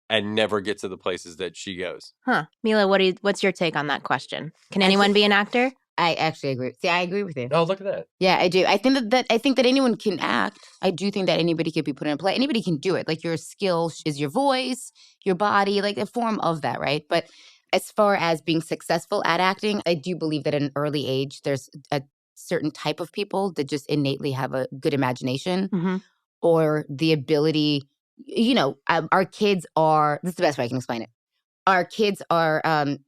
and never get to the places that she goes. Huh. Mila, what's your take on that question? Can anyone be an actor? I actually agree. See, I agree with you. Oh, look at that. Yeah, I do. I think that anyone can act. I do think that anybody could be put in a play. Anybody can do it. Like your skill is your voice, your body, like a form of that, right? But as far as being successful at acting, I do believe that at an early age, there's a certain type of people that just innately have a good imagination or the ability, our kids are, this is the best way I can explain it. Our kids are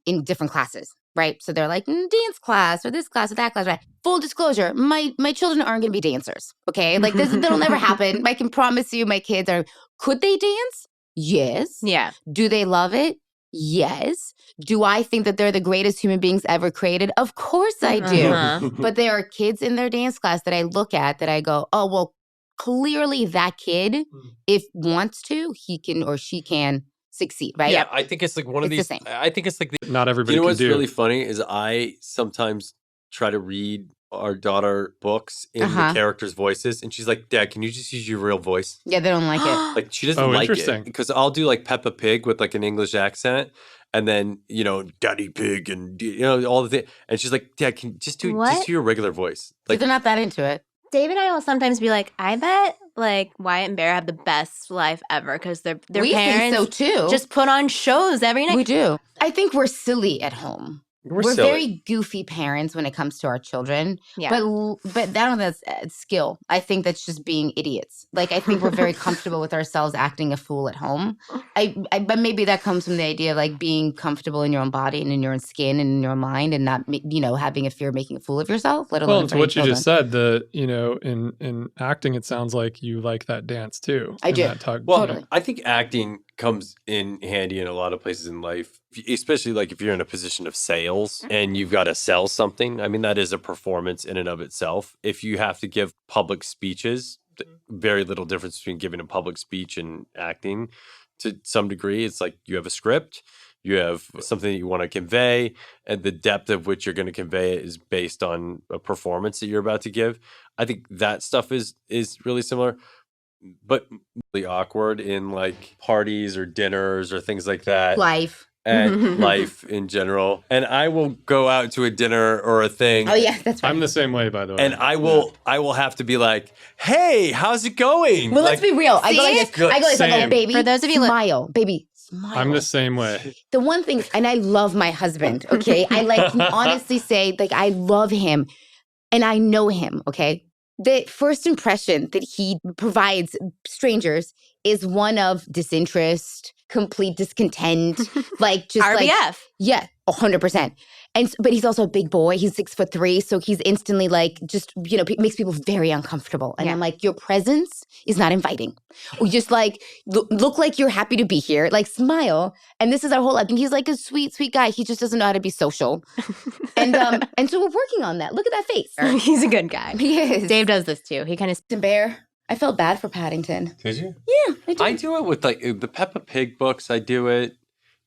in different classes. Right. So they're like dance class or this class or that class. Right. Full disclosure, my children aren't going to be dancers. OK, like that'll never happen. I can promise you my kids are. Could they dance? Yes. Yeah. Do they love it? Yes. Do I think that they're the greatest human beings ever created? Of course I do. But there are kids in their dance class that I look at that I go, oh, well, clearly that kid, if wants to, he can or she can succeed, right? Yeah, I think it's like one of these. I think it's like not everybody. You know can what's do. really funny is I sometimes try to read our daughter books in the characters' voices, and she's like, "Dad, can you just use your real voice?" Yeah, they don't like it. Like she doesn't like it because I'll do like Peppa Pig with like an English accent, and then Daddy Pig, and all the things, and she's like, "Dad, can you just do your regular voice?" Like they're not that into it. Dave and I will sometimes be like, I bet like Wyatt and Bear have the best life ever because their we parents think so too. Just put on shows every night. We do. I think we're silly at home. We're very goofy parents when it comes to our children. Yeah. But I don't think that's skill. I think that's just being idiots. Like, I think we're very comfortable with ourselves acting a fool at home. But maybe that comes from the idea of like being comfortable in your own body and in your own skin and in your own mind and not, having a fear of making a fool of yourself, let alone Well, it's what you just said. In acting, it sounds like you like that dance too. I do. Totally. I think acting comes in handy in a lot of places in life, especially like if you're in a position of sales and you've got to sell something. I mean, that is a performance in and of itself. If you have to give public speeches, very little difference between giving a public speech and acting to some degree. It's like you have a script, you have something that you want to convey, and the depth of which you're going to convey it is based on a performance that you're about to give. I think that stuff is really similar. But really awkward in like parties or dinners or things like that. Life. And life in general. And I will go out to a dinner or a thing. Oh yeah, that's right. I'm the same way, by the way. And I will have to be like, hey, how's it going? Well, let's be real. I go like this. I go, baby. For those of you smile, baby. Smile. I'm the same way. The one thing, and I love my husband, okay? I can honestly say, I love him and I know him, okay? The first impression that he provides strangers is one of disinterest, complete discontent, RBF. Yeah, 100%. But he's also a big boy. He's 6'3", so he's instantly makes people very uncomfortable. And I'm like, your presence is not inviting. Or just look like you're happy to be here. Like smile. And this is our whole life. And he's like a sweet, sweet guy. He just doesn't know how to be social. And so we're working on that. Look at that face. He's a good guy. He is. Dave does this too. He kind of Bear. I felt bad for Paddington. Did you? Yeah, I did. I do it with like the Peppa Pig books. I do it.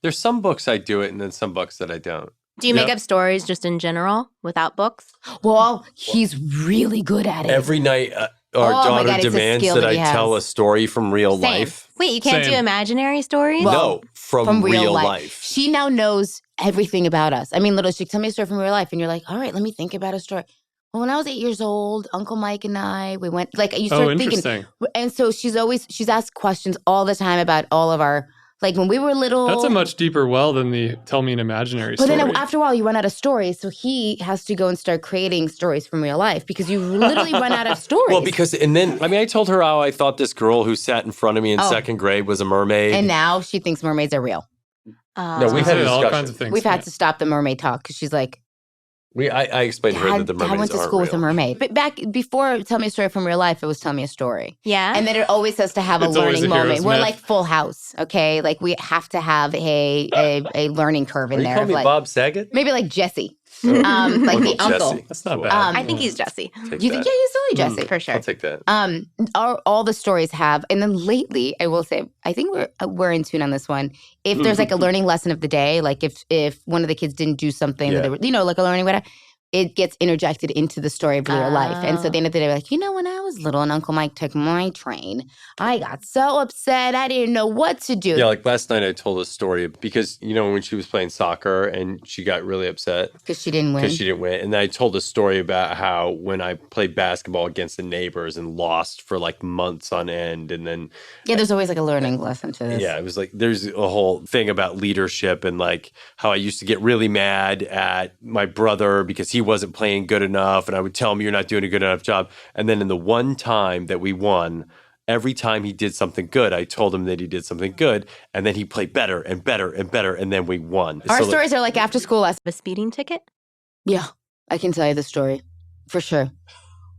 There's some books I do it, and then some books that I don't. Do you make up stories just in general without books? Well, he's really good at it. Every night, our daughter demands that I tell a story from real life. Wait, you can't do imaginary stories? No, from real life. She now knows everything about us. I mean, she tell me a story from real life, and you're like, all right, let me think about a story. Well, when I was 8 years old, Uncle Mike and I, we went, you start thinking. And so she's asked questions all the time about all of our, when we were little. That's a much deeper well than the tell me an imaginary story. But then after a while, you run out of stories. So he has to go and start creating stories from real life because you literally run out of stories. Well, I told her how I thought this girl who sat in front of me in second grade was a mermaid. And now she thinks mermaids are real. No, we've had all kinds of things. We've had to stop the mermaid talk because she's like, I explained to her that the mermaids I went to school with a mermaid. But back before Tell Me a Story from Real Life, it was Tell Me a Story. Yeah. And then it always has to have a learning moment. We're like Full House, okay? Like we have to have a learning curve in there. You call me Bob Saget? Maybe like Jesse. The uncle. That's not bad. I think he's Jesse. You think he's totally Jesse? For sure. I'll take that. All the stories have, and then lately, I will say, I think we're in tune on this one. If there's a learning lesson of the day, if one of the kids didn't do something, that they were, like a learning whatever, it gets interjected into the story of your life. And so at the end of the day, like, when I was little and Uncle Mike took my train, I got so upset. I didn't know what to do. Yeah, like last night I told a story because, when she was playing soccer and she got really upset. Because she didn't win. And then I told a story about how when I played basketball against the neighbors and lost for like months on end. And then. Yeah, there's always like a learning lesson to this. Yeah, it was like there's a whole thing about leadership and like how I used to get really mad at my brother because he wasn't playing good enough. And I would tell him, you're not doing a good enough job. And then in the one time that we won, every time he did something good, I told him that he did something good. And then he played better and better and better. And then we won. Our stories are like after school lessons. A speeding ticket? Yeah, I can tell you the story for sure.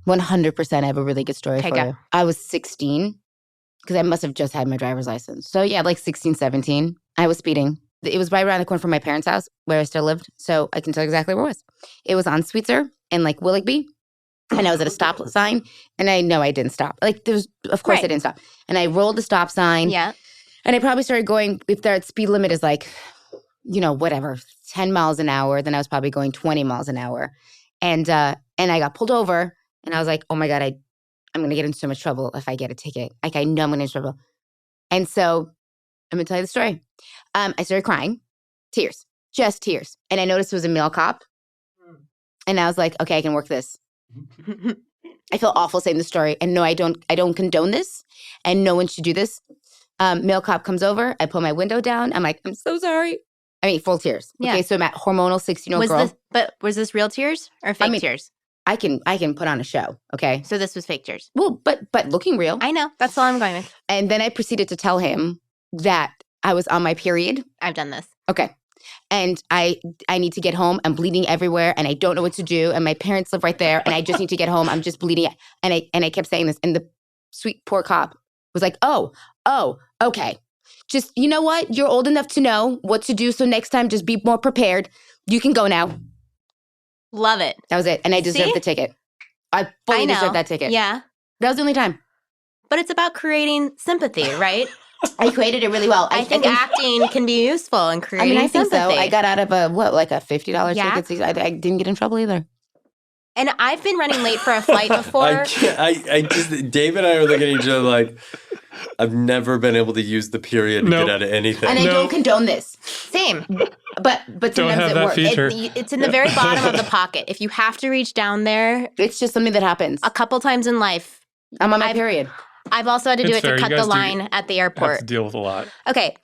100% I have a really good story for you. I was 16 because I must have just had my driver's license. So yeah, like 16, 17. I was speeding. It was right around the corner from my parents' house where I still lived. So I can tell exactly where it was. It was on Sweetser and like Willoughby. And I was at a stop sign. And I know I didn't stop. Like of course I didn't stop. And I rolled the stop sign. Yeah. And I probably started going, if their speed limit is like, 10 miles an hour, then I was probably going 20 miles an hour. And I got pulled over. And I was like, oh my God, I'm going to get in so much trouble if I get a ticket. Like I know I'm going to get in trouble. And so I'm going to tell you the story. I started crying, tears, just tears. And I noticed it was a male cop. And I was like, okay, I can work this. I feel awful saying the story. And no, I don't condone this. And no one should do this. Male cop comes over. I pull my window down. I'm like, I'm so sorry. I mean, full tears. Yeah. Okay, so I'm at hormonal 16-year-old girl. Was this real tears or fake tears? I can put on a show, okay? So this was fake tears. Well, but looking real. I know. That's all I'm going with. And then I proceeded to tell him that I was on my period. I've done this. Okay. And I need to get home. I'm bleeding everywhere and I don't know what to do. And my parents live right there and I just need to get home. I'm just bleeding. And I kept saying this. And the sweet poor cop was like, oh, okay. Just, you know what? You're old enough to know what to do. So next time, just be more prepared. You can go now. Love it. That was it. And I deserved the ticket. I fully deserved that ticket. Yeah. That was the only time. But it's about creating sympathy, right? I created it really well. I think acting can be useful in creating I think sympathy. so. I got out of a $50 ticket. I didn't get in trouble either. And I've been running late for a flight before. Dave and I are looking at each other like, I've never been able to use the period to get out of anything. And I don't condone this. Same. But sometimes it works. Feature. It's in the very bottom of the pocket. If you have to reach down there. It's just something that happens. A couple times in life. I'm on my period. I've also had to do it to cut the line at the airport. Have to deal with a lot. Okay.